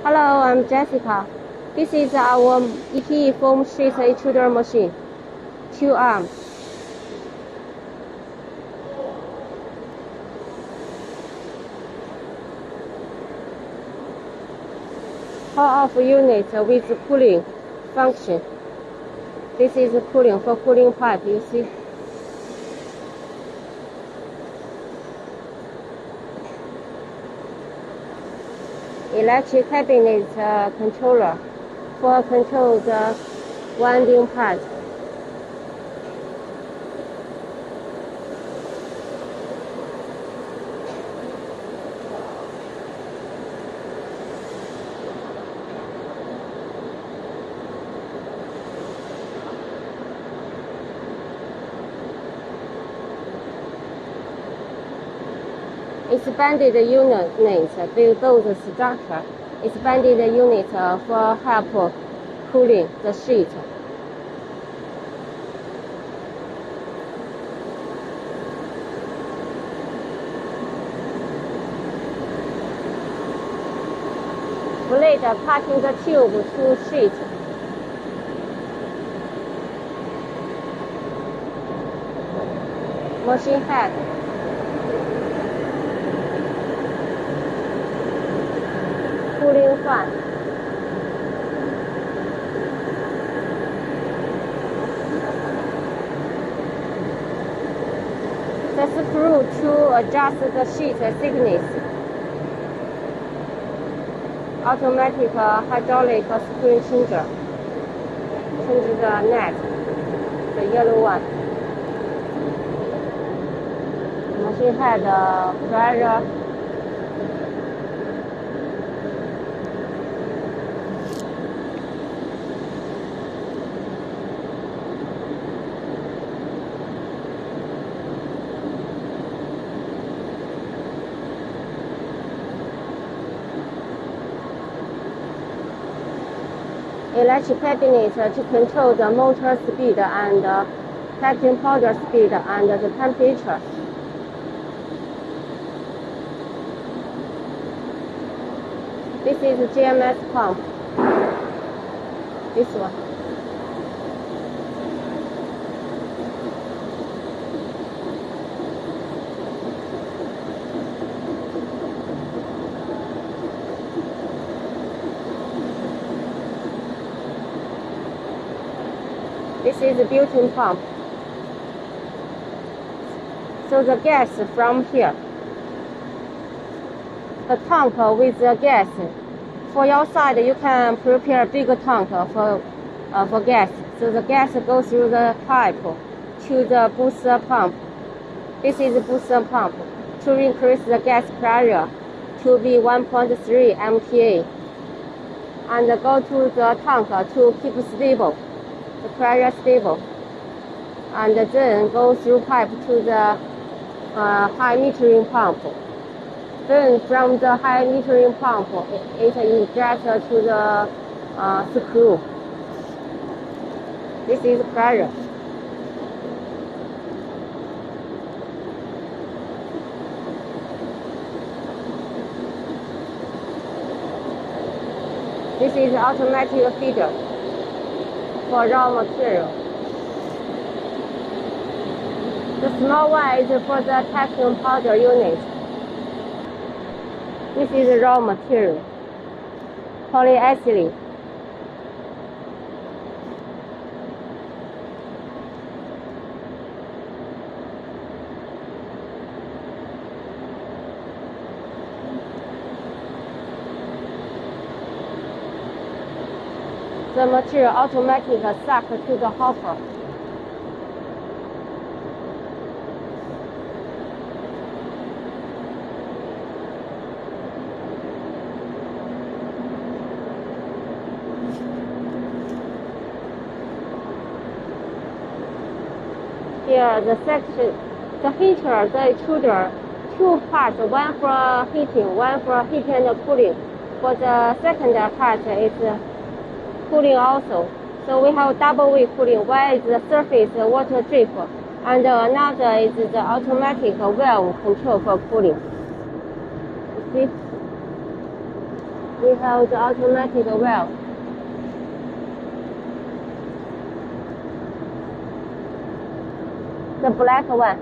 Hello, I'm Jessica. This is our EPE foam sheet extruder machine, 2 arms. Power-off unit with cooling function. This is cooling for cooling pipe, you see. Electric cabinet controller for control the winding part. Expanded unit below the structure. Expanded unit for help cooling the sheet. Blade cutting the tube to sheet. Machine head. Cooling fan. The screw to adjust the sheet thickness. Automatic hydraulic screen changer. Change the net, the yellow one. Machine head pressure. Electric cabinet to control the motor speed and packing powder speed and the temperature. This is GMS pump. This one. This is a built-in pump. So the gas from here. The tank with the gas. For your side, you can prepare a bigger tank for gas. So the gas goes through the pipe to the booster pump. This is a booster pump to increase the gas pressure to be 1.3 MPa. And go to the tank to keep stable. The pressure stable, and then go through pipe to the high metering pump. Then from the high metering pump, it injects to the screw. This is pressure. This is automatic feeder for raw material. The small one is for the packing powder unit. This is raw material, polyethylene. The material automatically sucked to the hopper. Here the section, the heater, the extruder, two parts, one for heating, one for heating and cooling. For the second part is cooling also. So we have double way cooling. One is the surface water drip, and another is the automatic valve control for cooling. You see? We have the automatic valve. The black one.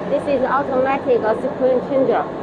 This is automatic screen changer.